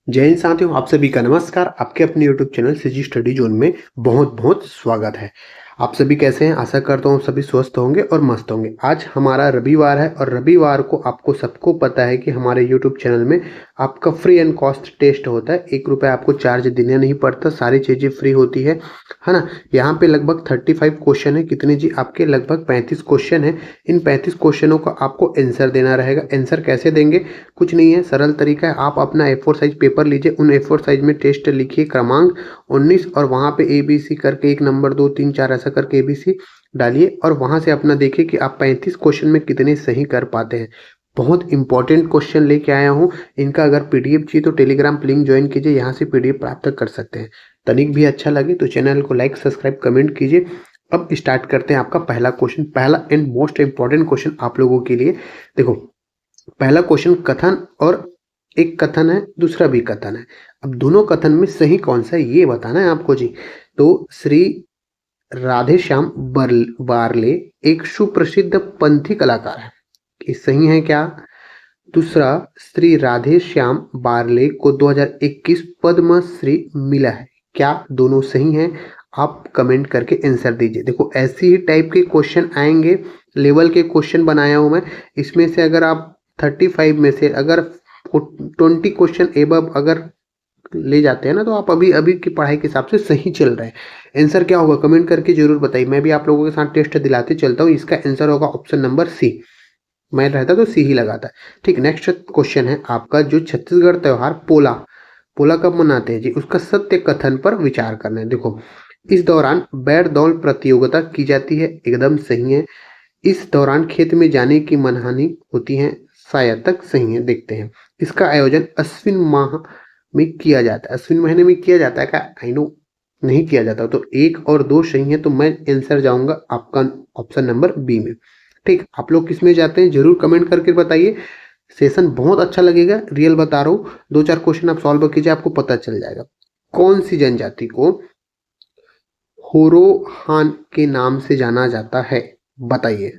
जय हिंद साथियों, आप सभी का नमस्कार। आपके अपने YouTube channel CG study zone में बहुत बहुत स्वागत है। आप सभी कैसे हैं? आशा करता हूँ सभी स्वस्थ होंगे और मस्त होंगे। आज हमारा रविवार है और रविवार को आपको सबको पता है कि हमारे यूट्यूब चैनल में आपका फ्री एंड कॉस्ट टेस्ट होता है। 1 रुपये आपको चार्ज देना नहीं पड़ता, सारी चीज़ें फ्री होती है ना। यहाँ पे लगभग 35 क्वेश्चन है। कितने जी? आपके लगभग 35 क्वेश्चन है। इन 35 क्वेश्चनों का आपको आंसर देना रहेगा। आंसर कैसे देंगे? कुछ नहीं है, सरल तरीका है। आप अपना A4 साइज पेपर लीजिए, उन A4 साइज में टेस्ट लिखिए क्रमांक 19 और वहाँ पे ABC करके 1 नंबर 2 3 4 ऐसा करके ABC डालिए और वहाँ से अपना देखिए कि आप 35 क्वेश्चन में कितने सही कर पाते हैं। बहुत इंपॉर्टेंट क्वेश्चन लेके आया हूँ। इनका अगर PDF चाहिए तो टेलीग्राम लिंक ज्वाइन कीजिए, यहाँ से PDF प्राप्त कर सकते हैं। तनिक भी अच्छा लगे तो चैनल को लाइक सब्सक्राइब कमेंट कीजिए। अब स्टार्ट करते हैं आपका पहला क्वेश्चन, पहला एंड मोस्ट इंपॉर्टेंट क्वेश्चन आप लोगों के लिए। देखो, पहला क्वेश्चन कथन और एक कथन है, दूसरा भी कथन है। अब दोनों कथन में सही कौन सा है ये बताना है आपको जी। तो श्री राधेश्याम बारले एक सुप्रसिद्ध पंथी कलाकार है, ये सही है क्या? दूसरा, श्री राधेश्याम बारले को 2021 पद्मश्री मिला है, क्या दोनों सही हैं? आप कमेंट करके आंसर दीजिए। देखो, ऐसी ही टाइप के क्वेश्चन आएंगे, लेवल के क्वेश्चन बनाया हूं मैं। इसमें से अगर आप 35 में से अगर 20 क्वेश्चन एबव अगर ले जाते हैं ना, तो आप अभी अभी की पढ़ाई के हिसाब से सही चल रहे हैं। आंसर क्या होगा कमेंट करके जरूर बताइए। मैं भी आप लोगों के साथ टेस्ट दिलाते चलता हूँ। इसका आंसर होगा ऑप्शन नंबर सी। मैं रहता तो सी ही लगाता। ठीक, नेक्स्ट क्वेश्चन है आपका, जो छत्तीसगढ़ त्योहार पोला पोला कब मनाते हैं जी, उसका सत्य कथन पर विचार करना है। देखो, इस दौरान बैट दौड़ प्रतियोगिता की जाती है, एकदम सही है। इस दौरान खेत में जाने की मनहानि होती है, शायद तक सही है। देखते हैं, इसका आयोजन अश्विन माह में किया जाता है। अश्विन महीने में किया जाता है क्या? आई नो नहीं किया जाता। तो 1 और 2 सही है, तो मैं आंसर जाऊंगा आपका ऑप्शन नंबर बी में। ठीक, आप लोग किस में जाते हैं जरूर कमेंट करके बताइए। सेशन बहुत अच्छा लगेगा, रियल बता रहा हूँ। 2-4 क्वेश्चन आप सॉल्व कीजिए, आपको पता चल जाएगा। कौन सी जनजाति को होरोहान के नाम से जाना जाता है? बताइए।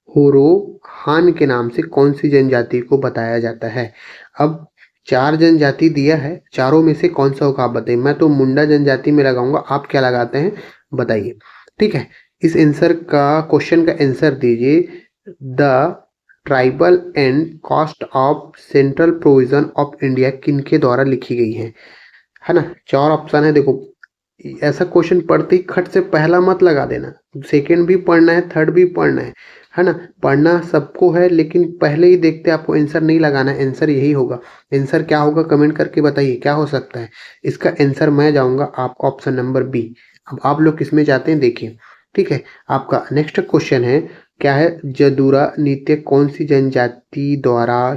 होरोहान के नाम से कौन सी जनजाति को बताया जाता है? अब 4 जनजाति दिया है, चारों में से कौन सा होगा आप बताइए। मैं तो मुंडा जनजाति में लगाऊंगा, आप क्या लगाते हैं बताइए। ठीक है, इस आंसर का क्वेश्चन का आंसर दीजिए। The tribal and caste of central provision of India किनके द्वारा लिखी गई है ना। 4 ऑप्शन है। देखो, ऐसा क्वेश्चन पढ़ते ही खट से पहला मत लगा देना, सेकंड भी पढ़ना है, थर्ड भी पढ़ना है ना। पढ़ना सबको है, लेकिन पहले ही देखते आपको आंसर नहीं लगाना है। आंसर यही होगा। आंसर क्या होगा कमेंट करके बताइए, क्या हो सकता है इसका आंसर? मैं जाऊंगा आपका ऑप्शन नंबर बी। अब आप लोग किसमें जाते हैं देखिए। ठीक है, आपका नेक्स्ट क्वेश्चन है, क्या है? जदूरा नृत्य कौन सी जनजाति द्वारा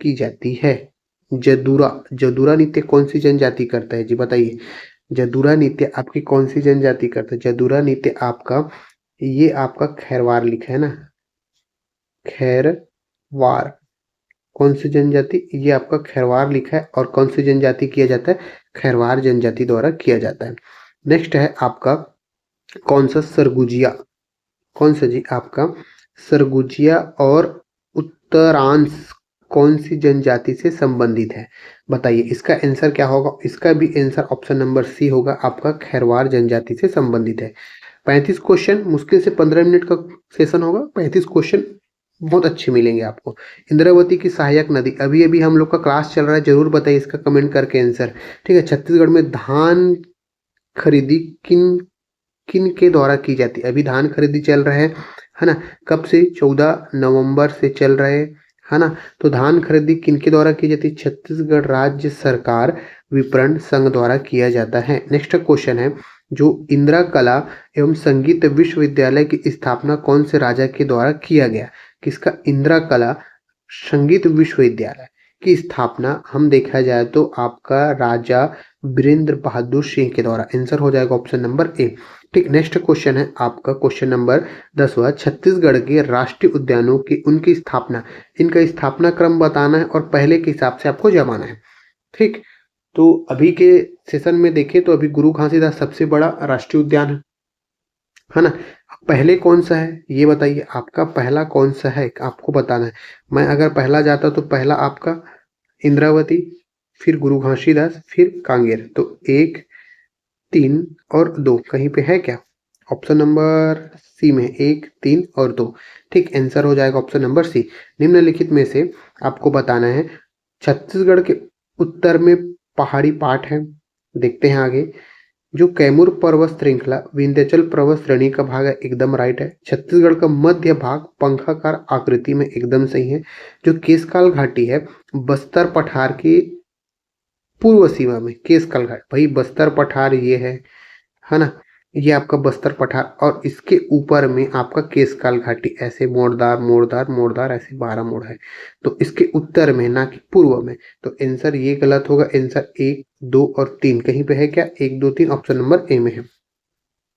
की जाती है? जदूरा जदूरा नृत्य कौन सी जनजाति करता है जी बताइए। जदूरा नृत्य आपकी कौन सी जनजाति करता है? जदूरा नृत्य आपका, ये आपका खैरवार लिखा है ना, खैरवार। कौन सी जनजाति? ये आपका खैरवार लिखा है। और कौन सी जनजाति किया जाता है? खैरवार जनजाति द्वारा किया जाता है। नेक्स्ट है आपका, कौन सा सरगुजिया, कौन सा जी आपका सरगुजिया और उत्तरांश कौन सी जनजाति से संबंधित है? बताइए, इसका आंसर क्या होगा? इसका भी आंसर ऑप्शन नंबर सी होगा, आपका खैरवार जनजाति से संबंधित है। 35 क्वेश्चन, मुश्किल से 15 मिनट का सेशन होगा। 35 क्वेश्चन बहुत अच्छे मिलेंगे आपको। इंद्रावती की सहायक नदी, अभी अभी हम लोग का क्लास चल रहा है, जरूर बताइए इसका कमेंट करके आंसर। ठीक है, छत्तीसगढ़ में धान खरीदी किन किन के द्वारा की जाती है? अभी धान खरीदी चल रहा है ना। कब से? 14 नवंबर से चल रहे है ना। तो धान खरीदी किन के द्वारा की जाती है? छत्तीसगढ़ राज्य सरकार विपणन संघ द्वारा किया जाता है। नेक्स्ट क्वेश्चन है, जो इंदिरा कला एवं संगीत विश्वविद्यालय की स्थापना कौन से राजा के द्वारा किया गया? किसका? इंदिरा कला संगीत विश्वविद्यालय की स्थापना हम देखा जाए तो आपका राजा वीरेंद्र बहादुर सिंह के द्वारा। आंसर हो जाएगा ऑप्शन नंबर ए। ठीक, नेक्स्ट क्वेश्चन है आपका क्वेश्चन नंबर 10वां, छत्तीसगढ़ के राष्ट्रीय उद्यानों की उनकी स्थापना, इनका स्थापना क्रम बताना है और पहले के हिसाब से आपको जमाना है। ठीक, तो अभी के सेशन में देखें तो अभी गुरु घासीदास सबसे बड़ा राष्ट्रीय उद्यान है ना। पहले कौन सा है ये बताइए, आपका पहला कौन सा है आपको बताना है। मैं अगर पहला जाता तो पहला आपका इंद्रावती, फिर गुरु घासीदास, फिर कांगेर। तो 1, 3 और 2 कहीं पे है क्या? ऑप्शन नंबर सी में 1, 3 और 2। ठीक, आंसर हो जाएगा ऑप्शन नंबर सी। निम्नलिखित में से आपको बताना है छत्तीसगढ़ के उत्तर में पहाड़ी पाट है। देखते हैं आगे। जो कैमूर पर्वत श्रृंखला विंध्याचल पर्वत श्रेणी का भाग है, एकदम राइट है। छत्तीसगढ़ का मध्य भाग पंखाकार आकृति में, एकदम सही है। जो केशकाल घाटी है बस्तर पठार की पूर्व सीमा में, केशकाल घाट भाई बस्तर पठार ये है ना, ये आपका बस्तर पठार और इसके ऊपर में आपका केशकाल घाटी, ऐसे मोड़दार मोड़दार मोड़दार ऐसे 12 मोड़ है। तो इसके उत्तर में ना कि पूर्व में। तो आंसर ये गलत होगा। आंसर 1, 2 और 3 कहीं पे है क्या? 1, 2, 3 ऑप्शन नंबर ए में है।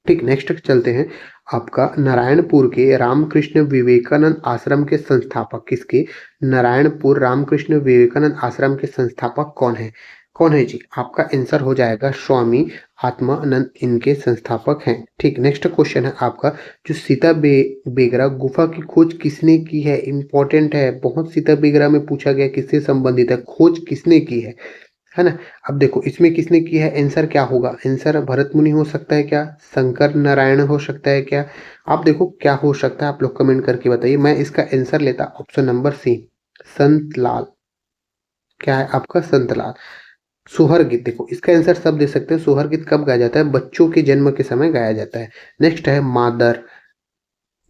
ठीक, नेक्स्ट चलते हैं। आपका नारायणपुर के रामकृष्ण विवेकानंद आश्रम के संस्थापक किसके? नारायणपुर रामकृष्ण विवेकानंद आश्रम के संस्थापक कौन है? कौन है जी? आपका आंसर हो जाएगा स्वामी आत्मानंद, इनके संस्थापक हैं। ठीक, नेक्स्ट क्वेश्चन है आपका, जो सीता बेगरा गुफा की खोज किसने की है? इंपॉर्टेंट है बहुत, सीता बेगरा में पूछा गया किससे संबंधित है, खोज किसने की है ना। अब देखो इसमें किसने किया है, आंसर क्या होगा? आंसर भरत मुनि हो सकता है क्या? शंकर नारायण हो सकता है क्या? आप देखो क्या हो सकता है, आप लोग कमेंट करके बताइए। मैं इसका आंसर लेता ऑप्शन नंबर सी, संत लाल। क्या है आपका? संत लाल। सोहर गीत, देखो इसका आंसर सब दे सकते हैं। सोहर गीत कब गाया जाता है? बच्चों के जन्म के समय गाया जाता है। नेक्स्ट है मादर,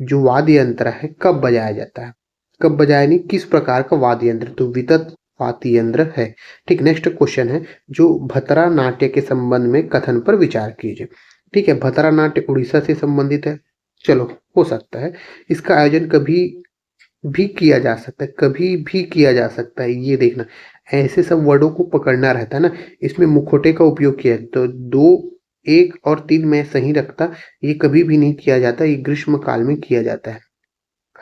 जो वाद्य यंत्र है कब बजाया जाता है? कब बजाया नहीं, किस प्रकार का वाद्य यंत्र? तो वितत वाद्य यंत्र है। ठीक, नेक्स्ट क्वेश्चन है, जो भतरा नाट्य के संबंध में कथन पर विचार कीजिए। ठीक है, भतरा नाट्य उड़ीसा से संबंधित है। चलो, हो सकता है इसका आयोजन कभी भी किया जा सकता है, कभी भी किया जा सकता है। ये देखना, ऐसे सब वर्डों को पकड़ना रहता है ना। इसमें मुखौटे का उपयोग किया है, तो 2, 1 और 3 में सही रखता। ये कभी भी नहीं किया जाता, ये ग्रीष्म काल में किया जाता है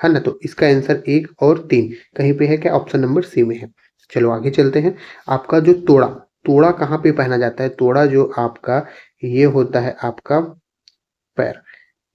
ना। तो इसका आंसर 1 और 3 कहीं पे है क्या? ऑप्शन नंबर सी में है। चलो आगे चलते हैं। आपका जो तोड़ा, तोड़ा कहाँ पे पहना जाता है? तोड़ा जो आपका ये होता है आपका पैर,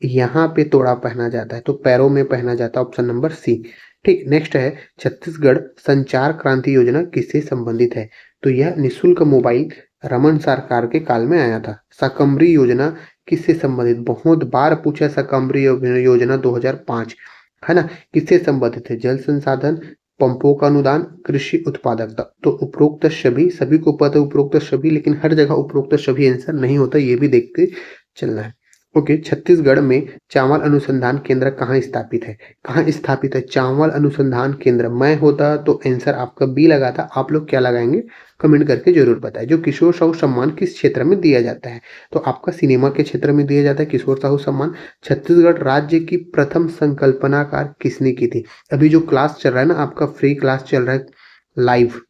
यहाँ पे तोड़ा पहना जाता है, तो पैरों में पहना जाता है, ऑप्शन नंबर सी। ठीक, नेक्स्ट है छत्तीसगढ़ संचार क्रांति योजना किससे संबंधित है? तो यह निशुल्क मोबाइल रमन सरकार के काल में आया था। शाकंभरी योजना किससे संबंधित? बहुत बार पूछा शाकंभरी योजना 2005, है ना। किससे संबंधित है? जल संसाधन, पंपों का अनुदान, कृषि उत्पादकता। तो उपरोक्त सभी, सभी को पता है उपरोक्त सभी, लेकिन हर जगह उपरोक्त सभी आंसर नहीं होता, ये भी देखते चलना है। ओके, छत्तीसगढ़ में चावल अनुसंधान केंद्र कहाँ स्थापित है? कहाँ स्थापित है चावल अनुसंधान केंद्र? मैं होता तो आंसर आपका बी लगाता। आप लोग क्या लगाएंगे कमेंट करके जरूर बताएं। जो किशोर साहू सम्मान किस क्षेत्र में दिया जाता है? तो आपका सिनेमा के क्षेत्र में दिया जाता है किशोर साहू सम्मान। छत्तीसगढ़ राज्य की प्रथम संकल्पनाकार किसने की थी? अभी जो क्लास चल रहा है ना आपका, फ्री क्लास चल रहा है, लाइव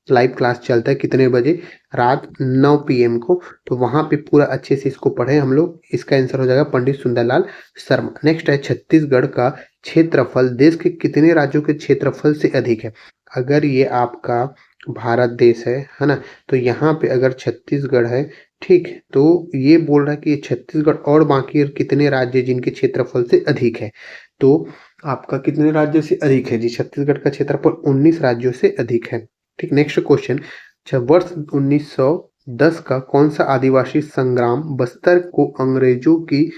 लाइव क्लास चलता है कितने बजे? रात 9 PM को। तो वहां पे पूरा अच्छे से इसको पढ़े हम लोग। इसका आंसर हो जाएगा पंडित सुंदरलाल शर्मा। नेक्स्ट है, छत्तीसगढ़ का क्षेत्रफल देश के कितने राज्यों के क्षेत्रफल से अधिक है? अगर ये आपका भारत देश है ना, तो यहाँ पे अगर छत्तीसगढ़ है, ठीक, तो ये बोल रहा है कि छत्तीसगढ़ और बाकी कितने राज्य जिनके क्षेत्रफल से अधिक है। तो आपका कितने राज्यों से अधिक है जी? छत्तीसगढ़ का क्षेत्रफल 19 राज्यों से अधिक है। ठीक, नेक्स्ट क्वेश्चन, वर्ष 1910 का कौन सा आदिवासी संग्राम बस्तर को अंग्रेजों की,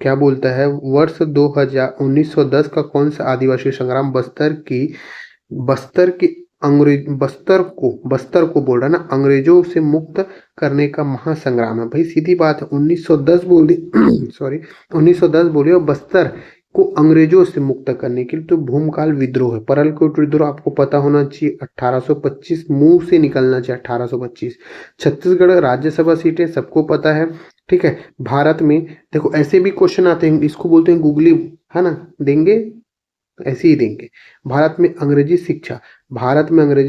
क्या बोलता है, वर्ष 1910 का कौन सा आदिवासी संग्राम बस्तर की बस्तर को बोल रहा है ना, अंग्रेजों से मुक्त करने का महासंग्राम है। भाई सीधी बात है, 1910 बोल दी सॉरी 1910 बोलिए, और बस्तर को अंग्रेजों से मुक्त करने के लिए। तो भूमकाल विद्रोह है, परलकोट विद्रोह आपको पता होना चाहिए, 1825 मुंह से निकलना चाहिए 1825। छत्तीसगढ़ राज्यसभा सीटें सबको पता है। ठीक है, भारत में देखो ऐसे भी क्वेश्चन आते हैं, इसको बोलते हैं गूगली, है ना, देंगे ऐसे ही देंगे। भारत में अंग्रेजी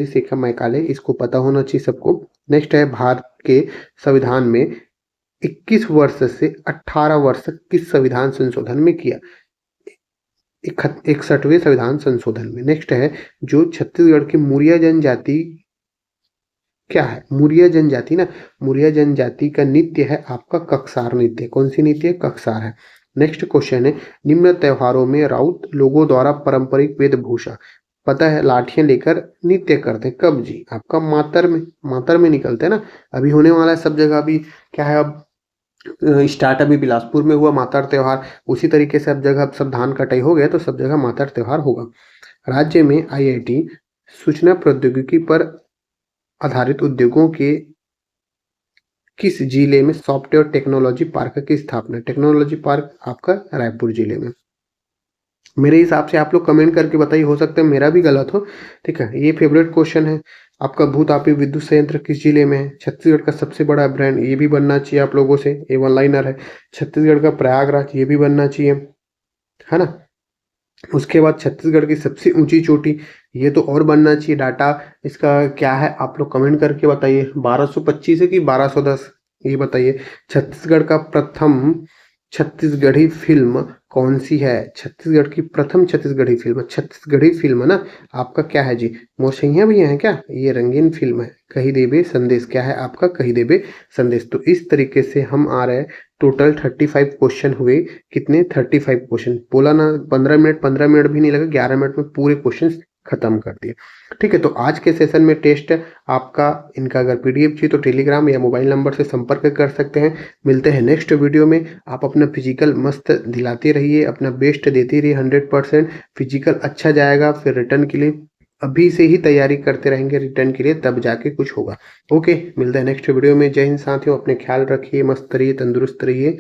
शिक्षा मैकाले, इसको पता होना चाहिए सबको। नेक्स्ट है, भारत के संविधान में 21 वर्ष से 18 वर्ष तक किस संविधान संशोधन में किया? 61वें संविधान संशोधन में। नेक्स्ट है, जो छत्तीसगढ़ की मुरिया जनजाति क्या है? मुरिया जनजाति ना, मुरिया जनजाति का नृत्य है आपका ककसार नृत्य। कौन सी नृत्य है? ककसार है। नेक्स्ट क्वेश्चन है, निम्न त्योहारों में राउत लोगों द्वारा पारंपरिक वेशभूषा, पता है लाठियां लेकर नृत्य करते हैं, कब जी? आपका मातर में, मातर में निकलते हैं ना। अभी होने वाला है सब जगह, अभी क्या है, अब स्टार्ट अभी बिलासपुर में हुआ मातर त्योहार, उसी तरीके से अब जगह अब सब धान कटाई हो गया तो सब जगह मातर त्योहार होगा। राज्य में आईआईटी सूचना प्रौद्योगिकी पर आधारित उद्योगों के किस जिले में सॉफ्टवेयर टेक्नोलॉजी पार्क की स्थापना? टेक्नोलॉजी पार्क आपका रायपुर जिले में। मेरे हिसाब से आप लोग कमेंट करके बताइए, हो सकता है मेरा भी गलत हो। ठीक है, ये फेवरेट क्वेश्चन है आपका। भूतापी विद्युत संयंत्र किस जिले में है? छत्तीसगढ़ का सबसे बड़ा ब्रांड, ये भी बनना चाहिए आप लोगों से, ये वन लाइनर है। छत्तीसगढ़ का प्रयागराज, ये भी बनना चाहिए, है ना। उसके बाद छत्तीसगढ़ की सबसे ऊंची चोटी, ये तो और बनना चाहिए। डाटा इसका क्या है आप लोग कमेंट करके बताइए, 1225 है कि 1210, ये बताइए। छत्तीसगढ़ का प्रथम छत्तीसगढ़ी फिल्म कौन सी है? छत्तीसगढ़ की प्रथम छत्तीसगढ़ी फिल्म, छत्तीसगढ़ी फिल्म ना आपका क्या है जी? मोरसैया भैया है क्या? ये रंगीन फिल्म है, कही देबे संदेश। क्या है आपका? कही देबे संदेश। तो इस तरीके से हम आ रहे हैं, टोटल 35 क्वेश्चन हुए। कितने? 35 क्वेश्चन। बोला ना 15 मिनट भी नहीं लगा, 11 मिनट में पूरे क्वेश्चन खत्म कर दिए। ठीक है, तो आज के सेशन में टेस्ट आपका, इनका अगर पीडीएफ चाहिए तो टेलीग्राम या मोबाइल नंबर से संपर्क कर सकते हैं। मिलते हैं नेक्स्ट वीडियो में। आप अपना फिजिकल मस्त दिलाते रहिए, अपना बेस्ट देते रहिए 100%। फिजिकल अच्छा जाएगा, फिर रिटर्न के लिए अभी से ही तैयारी करते रहेंगे रिटर्न के लिए, तब जाके कुछ होगा। ओके, मिलते हैं नेक्स्ट वीडियो में। जय हिंद साथियों, अपने ख्याल रखिए, मस्त रहिए, तंदुरुस्त रहिए।